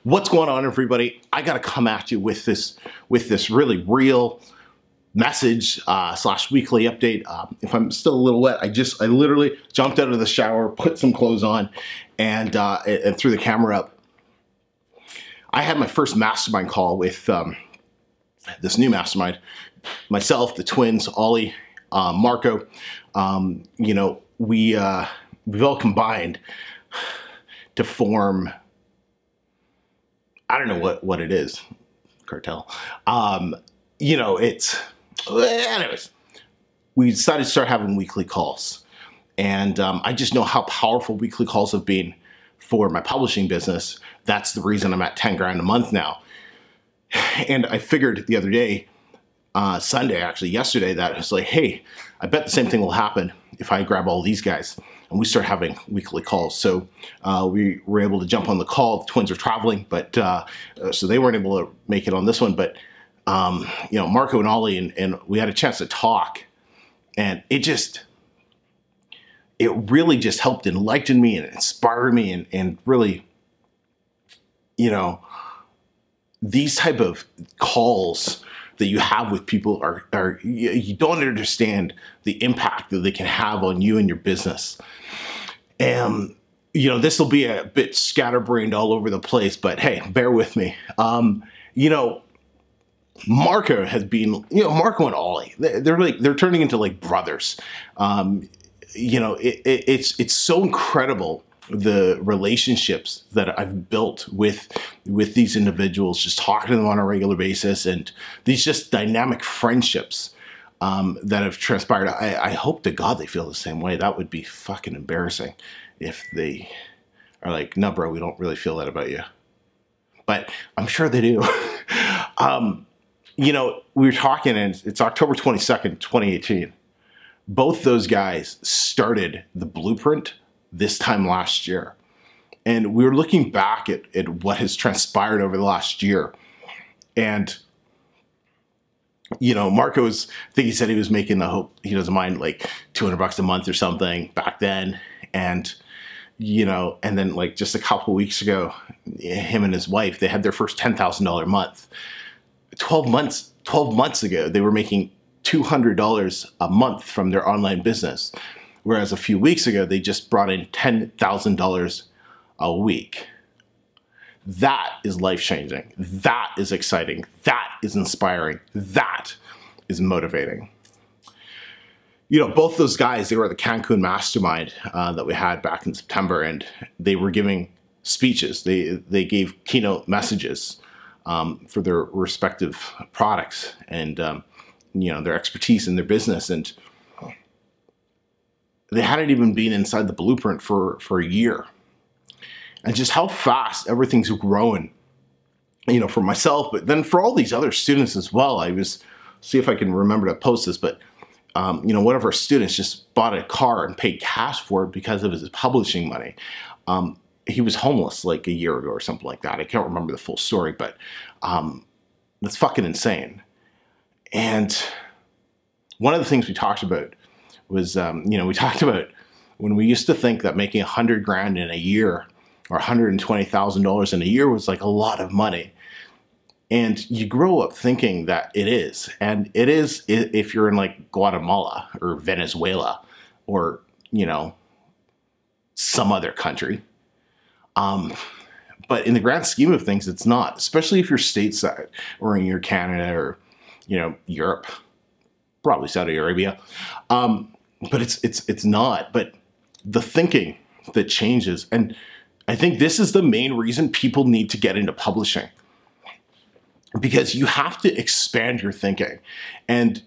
What's going on, everybody? I gotta come at you with this really real message slash weekly update. If I'm still a little wet, I literally jumped out of the shower, put some clothes on, and threw the camera up. I had my first mastermind call with this new mastermind. Myself, the twins, Ollie, Marco. You know, we've all combined to form, I don't know what it is, cartel. You know, anyways, we decided to start having weekly calls. And I just know how powerful weekly calls have been for my publishing business. That's the reason I'm at 10 grand a month now. And I figured the other day, Sunday, actually yesterday, that it's like, hey, I bet the same thing will happen if I grab all these guys and we start having weekly calls. So we were able to jump on the call. The twins are traveling, but so they weren't able to make it on this one. But you know, Marco and Ollie, and we had a chance to talk, and it really just helped enlighten me and inspire me, and really, you know, these type of calls that you have with people are you don't understand the impact that they can have on you and your business. And you know, this will be a bit scatterbrained all over the place, but hey, bear with me. You know, Marco has been, you know, Marco and Ollie, they're turning into like brothers. You know, it's so incredible, the relationships that I've built with these individuals, just talking to them on a regular basis, and these just dynamic friendships that have transpired. I hope to God they feel the same way. That would be fucking embarrassing if they are like, no, bro, we don't really feel that about you. But I'm sure they do. You know, we were talking, and it's October 22nd, 2018. Both those guys started the Blueprint this time last year. And we were looking back at what has transpired over the last year. And, you know, Marco's, I think he said he was making, I hope he doesn't mind, like $200 a month or something back then. And, you know, and then like just a couple of weeks ago, him and his wife, they had their first $10,000 month. 12 months ago, they were making $200 a month from their online business. Whereas a few weeks ago, they just brought in $10,000 a week. That is life-changing. That is exciting. That is inspiring. That is motivating. You know, both those guys, they were at the Cancun Mastermind that we had back in September, and they were giving speeches. They gave keynote messages for their respective products and, you know, their expertise in their business. And they hadn't even been inside the Blueprint for a year. And just how fast everything's growing, you know, for myself, but then for all these other students as well. See if I can remember to post this, but, you know, one of our students just bought a car and paid cash for it because of his publishing money. He was homeless like a year ago or something like that. I can't remember the full story, but that's fucking insane. And one of the things we talked about was, you know, we talked about when we used to think that making 100 grand in a year or $120,000 in a year was like a lot of money. And you grow up thinking that it is. And it is if you're in like Guatemala or Venezuela or, you know, some other country. But in the grand scheme of things, it's not, especially if you're stateside or in your Canada or, you know, Europe, probably Saudi Arabia. But it's not. But the thinking that changes, and I think this is the main reason people need to get into publishing, because you have to expand your thinking, and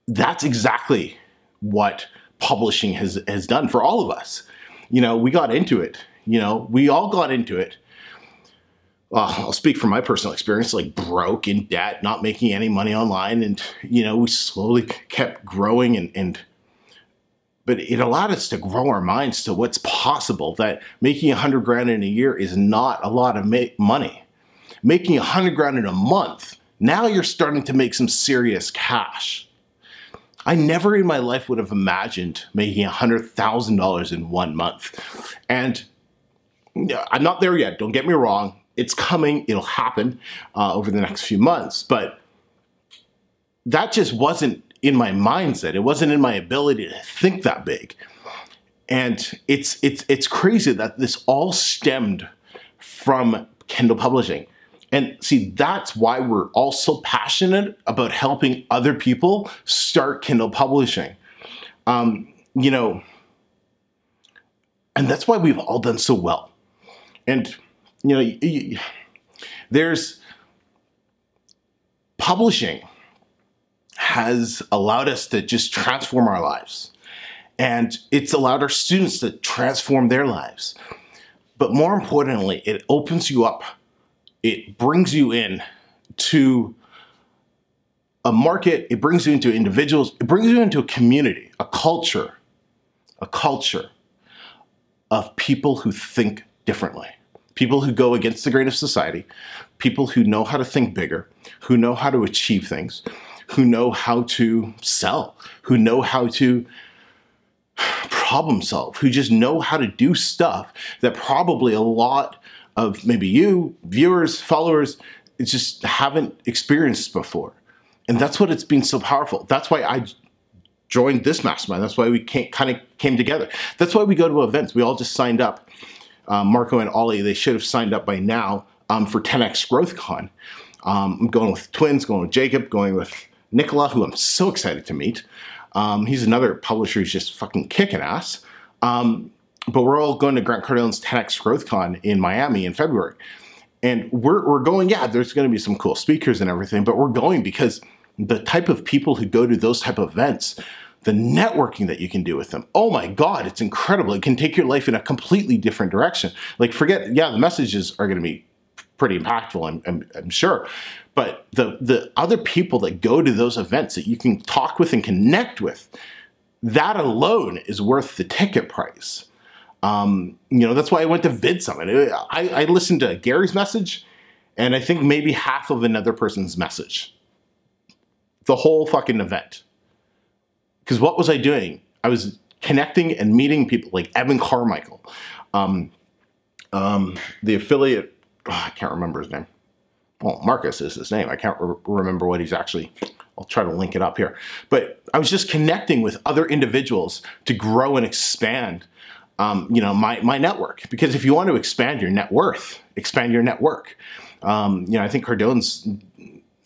that's exactly what publishing has done for all of us. You know, we got into it. You know, we all got into it. I'll speak from my personal experience, like broke, in debt, not making any money online. And, you know, we slowly kept growing but it allowed us to grow our minds to what's possible, that making 100 grand in a year is not a lot of money. Making 100 grand in a month, now you're starting to make some serious cash. I never in my life would have imagined making $100,000 in 1 month. And I'm not there yet, don't get me wrong. it's coming, it'll happen over the next few months. But that just wasn't in my mindset. It wasn't in my ability to think that big. And it's crazy that this all stemmed from Kindle publishing. And see, that's why we're all so passionate about helping other people start Kindle publishing. You know, and that's why we've all done so well. And, you know, there's publishing has allowed us to just transform our lives. And it's allowed our students to transform their lives. But more importantly, it opens you up. It brings you in to a market. It brings you into individuals. It brings you into a community, a culture of people who think differently, people who go against the grain of society, people who know how to think bigger, who know how to achieve things, who know how to sell, who know how to problem solve, who just know how to do stuff that probably a lot of maybe you, viewers, followers, just haven't experienced before. And that's what it's been so powerful. That's why I joined this mastermind. That's why we kind of came together. That's why we go to events. We all just signed up. Marco and Ollie, they should have signed up by now for 10X Growth Con. I'm going with twins, going with Jacob, going with Nicola, who I'm so excited to meet. He's another publisher who's just fucking kicking ass. But we're all going to Grant Cardone's 10X Growth Con in Miami in February. And we're going, yeah, there's going to be some cool speakers and everything, but we're going because the type of people who go to those type of events, the networking that you can do with them, oh my God, it's incredible. It can take your life in a completely different direction. Like forget, yeah, the messages are going to be pretty impactful, I'm sure. But the other people that go to those events that you can talk with and connect with, that alone is worth the ticket price. You know, that's why I went to Vid Summit. I listened to Gary's message and I think maybe half of another person's message. The whole fucking event. Because what was I doing? I was connecting and meeting people like Evan Carmichael, the affiliate, I can't remember his name. Well, Marcus is his name. I can't remember what he's actually, I'll try to link it up here. But I was just connecting with other individuals to grow and expand, you know, my network. Because if you want to expand your net worth, expand your network. You know, I think Cardone's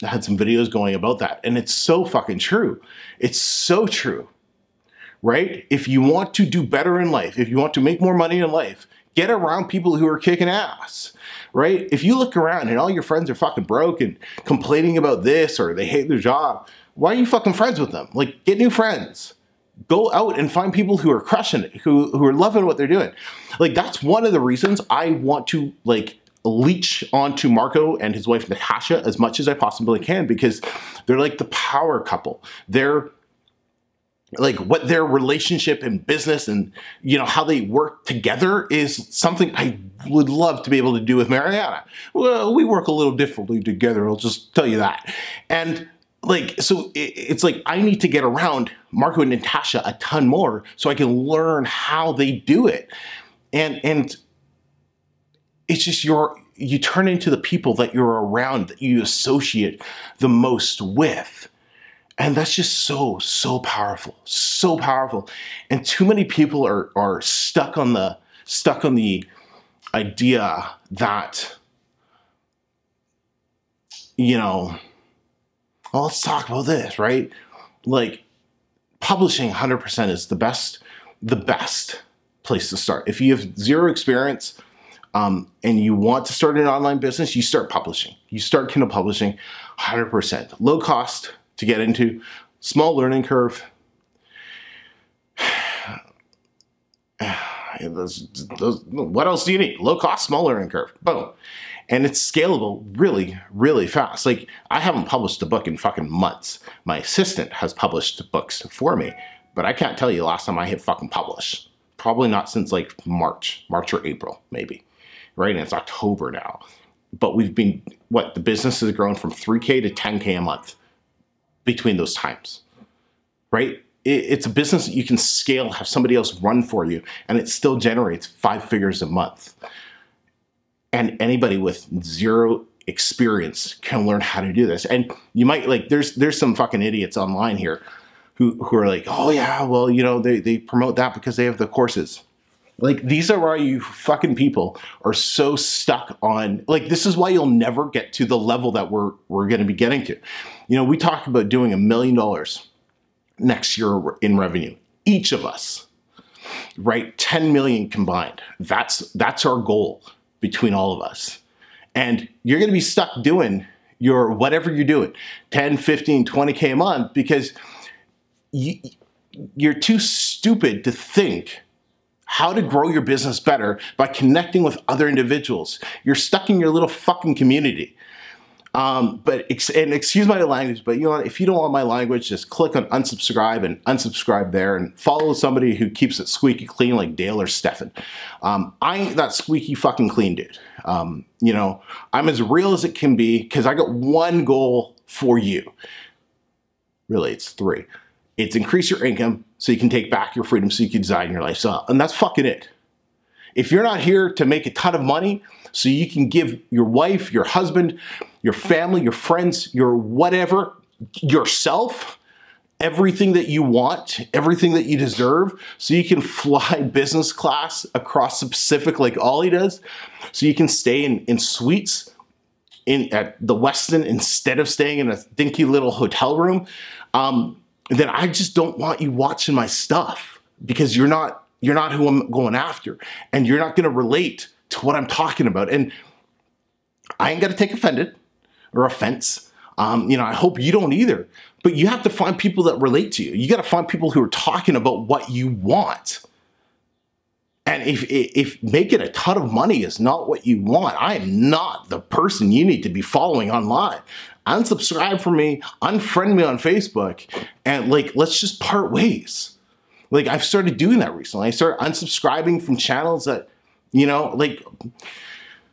had some videos going about that. And it's so fucking true. It's so true, right? If you want to do better in life, if you want to make more money in life, get around people who are kicking ass, right? If you look around and all your friends are fucking broke and complaining about this or they hate their job, why are you fucking friends with them? Like, get new friends. Go out and find people who are crushing it, who are loving what they're doing. Like, that's one of the reasons I want to, like, leech onto Marco and his wife Natasha as much as I possibly can, because they're like the power couple. They're like what their relationship and business and, you know, how they work together is something I would love to be able to do with Mariana. Well, we work a little differently together, I'll just tell you that. And like, so it's like I need to get around Marco and Natasha a ton more so I can learn how they do it. And it's just you turn into the people that you're around, that you associate the most with. And that's just so, so powerful, so powerful. And too many people are stuck on the idea that, you know, well, let's talk about this, right? Like, publishing 100% is the best place to start. If you have zero experience, and you want to start an online business, you start publishing. You start Kindle publishing 100%. Low cost to get into, small learning curve. What else do you need? Low cost, small learning curve. Boom. And it's scalable really, really fast. Like, I haven't published a book in fucking months. My assistant has published books for me, but I can't tell you last time I hit fucking publish. Probably not since like March or April, maybe. Right? And it's October now. But we've been, the business has grown from 3K to 10K a month between those times, right? It's a business that you can scale, have somebody else run for you, and it still generates 5 figures a month. and anybody with zero experience can learn how to do this. And you might like, there's some fucking idiots online here who are like, oh yeah, well, you know, they promote that because they have the courses. Like, these are why you fucking people are so stuck on, like, this is why you'll never get to the level that we're going to be getting to. You know, we talk about doing $1 million next year in revenue, each of us, right? 10 million combined. That's our goal between all of us. And you're going to be stuck doing your, whatever you're doing, 10, 15, 20K a month, because you're too stupid to think how to grow your business better by connecting with other individuals. You're stuck in your little fucking community. And excuse my language, but you know what? If you don't want my language, just click on unsubscribe and unsubscribe there and follow somebody who keeps it squeaky clean like Dale or Stefan. I ain't that squeaky fucking clean dude. You know, I'm as real as it can be because I got one goal for you. Really, it's 3. It's increase your income so you can take back your freedom so you can design your lifestyle. And that's fucking it. If you're not here to make a ton of money so you can give your wife, your husband, your family, your friends, your whatever, yourself, everything that you want, everything that you deserve, so you can fly business class across the Pacific like Ollie does, so you can stay in suites at the Westin instead of staying in a dinky little hotel room, then I just don't want you watching my stuff, because you're not who I'm going after, and you're not going to relate to what I'm talking about. And I ain't got to take offense. You know, I hope you don't either. But you have to find people that relate to you. You got to find people who are talking about what you want. And if making a ton of money is not what you want, I am not the person you need to be following online. Unsubscribe from me, unfriend me on Facebook, and like, let's just part ways. Like, I've started doing that recently. I started unsubscribing from channels that, you know, like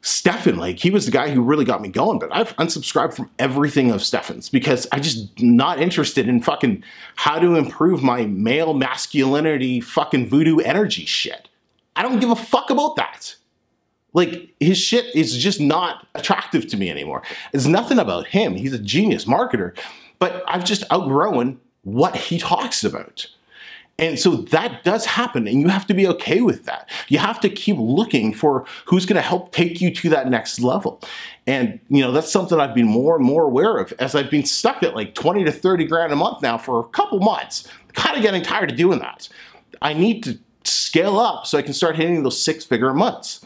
Stefan, like, he was the guy who really got me going, but I've unsubscribed from everything of Stefan's because I just not interested in fucking how to improve my male masculinity fucking voodoo energy shit. I don't give a fuck about that. Like, his shit is just not attractive to me anymore. It's nothing about him. He's a genius marketer, but I've just outgrown what he talks about. And so that does happen, and you have to be okay with that. You have to keep looking for who's going to help take you to that next level. And, you know, that's something I've been more and more aware of as I've been stuck at like 20 to 30 grand a month now for a couple months. Kind of getting tired of doing that. I need to scale up so I can start hitting those 6-figure months.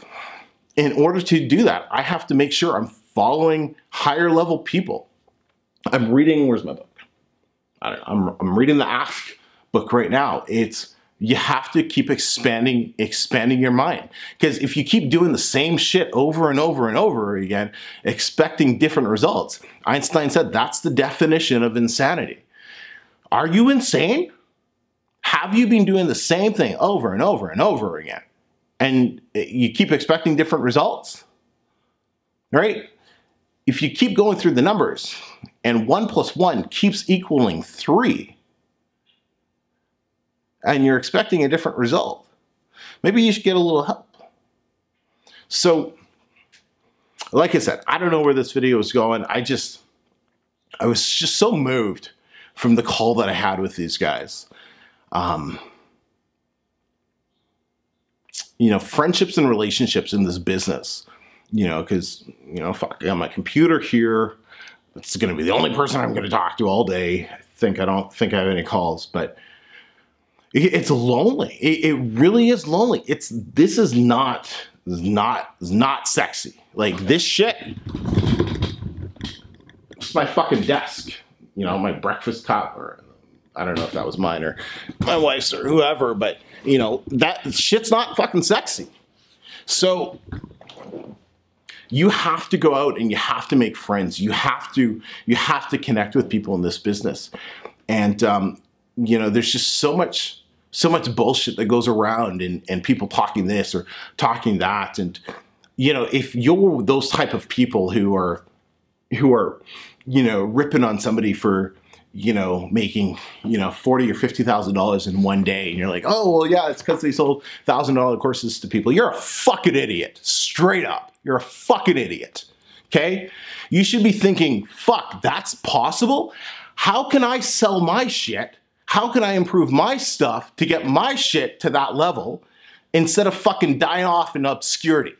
In order to do that, I have to make sure I'm following higher level people. I'm reading, where's my book? I'm reading the Ask book right now. It's, you have to keep expanding your mind. Because if you keep doing the same shit over and over and over again, expecting different results, Einstein said that's the definition of insanity. Are you insane? Have you been doing the same thing over and over and over again, and you keep expecting different results? Right? If you keep going through the numbers and 1 + 1 keeps equaling 3, and you're expecting a different result, maybe you should get a little help. So, like I said, I don't know where this video is going. I was just so moved from the call that I had with these guys. You know, friendships and relationships in this business, you know, because, you know, fuck, I got my computer here. It's going to be the only person I'm going to talk to all day. I don't think I have any calls, but it's lonely. It really is lonely. This is not sexy. Like, this shit, it's my fucking desk, you know, my breakfast cup, or I don't know if that was mine or my wife's or whoever, but, you know, that shit's not fucking sexy. So you have to go out and you have to make friends. You have to connect with people in this business. And, you know, there's just so much bullshit that goes around, and people talking this or talking that. And, you know, if you're those type of people who are, you know, ripping on somebody for, you know, making, you know, $40,000 or $50,000 in one day, and you're like, oh, well, yeah, it's because they sold $1,000 courses to people. You're a fucking idiot. Straight up. You're a fucking idiot. Okay? You should be thinking, fuck, that's possible? How can I sell my shit? How can I improve my stuff to get my shit to that level instead of fucking dying off in obscurity?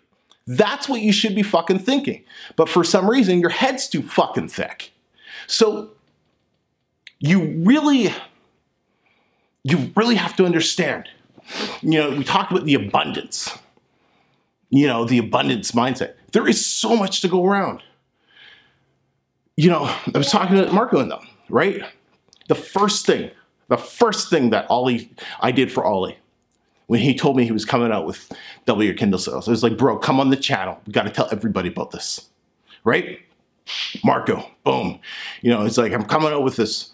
That's what you should be fucking thinking. But for some reason, your head's too fucking thick. So you really have to understand. You know, we talked about the abundance. You know, the abundance mindset. There is so much to go around. You know, I was talking to Marco and them, right? The first thing that I did for Ollie, when he told me he was coming out with double your Kindle sales, I was like, bro, come on the channel. We got to tell everybody about this, right? Marco, boom. You know, it's like, I'm coming out with this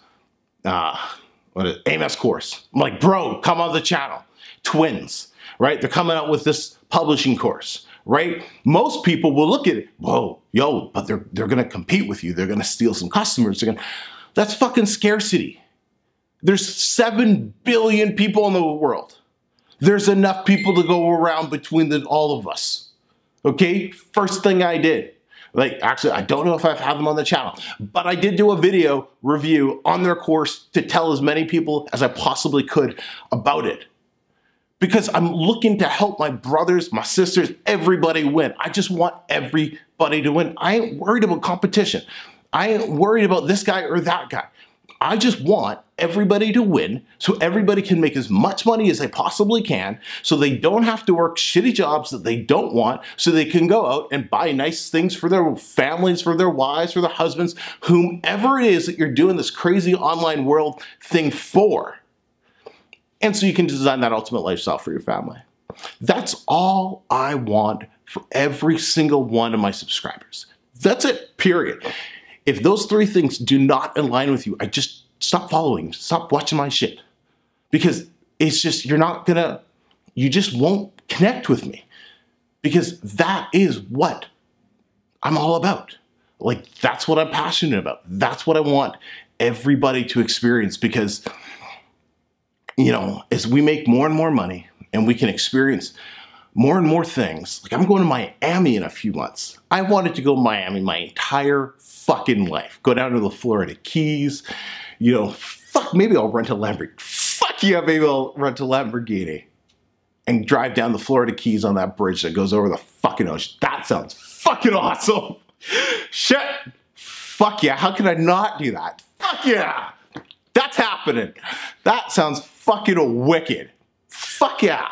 AMS course. I'm like, bro, come on the channel. Twins, right? They're coming out with this publishing course, right? Most people will look at it, whoa, yo, but they're going to compete with you. They're going to steal some customers. That's fucking scarcity. There's 7 billion people in the world. There's enough people to go around between all of us. Okay? First thing I did. Like, actually, I don't know if I've had them on the channel, but I did do a video review on their course to tell as many people as I possibly could about it. Because I'm looking to help my brothers, my sisters, everybody win. I just want everybody to win. I ain't worried about competition. I ain't worried about this guy or that guy. I just want everybody to win so everybody can make as much money as they possibly can, so they don't have to work shitty jobs that they don't want, so they can go out and buy nice things for their families, for their wives, for their husbands, whomever it is that you're doing this crazy online world thing for. And so you can design that ultimate lifestyle for your family. That's all I want for every single one of my subscribers. That's it, period. If those 3 things do not align with you, I just stop following, stop watching my shit. Because it's just, you just won't connect with me. Because that is what I'm all about. Like, that's what I'm passionate about. That's what I want everybody to experience, because, you know, as we make more and more money and we can experience more and more things, like I'm going to Miami in a few months. I wanted to go to Miami my entire fucking life. Go down to the Florida Keys, you know, fuck, maybe I'll rent a Lamborghini. Fuck yeah, maybe I'll rent a Lamborghini and drive down the Florida Keys on that bridge that goes over the fucking ocean. That sounds fucking awesome. Shit. Fuck yeah, how can I not do that? Fuck yeah. That's happening. That sounds fucking wicked. Fuck yeah.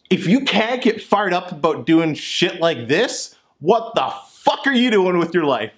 If you can't get fired up about doing shit like this, what the fuck are you doing with your life?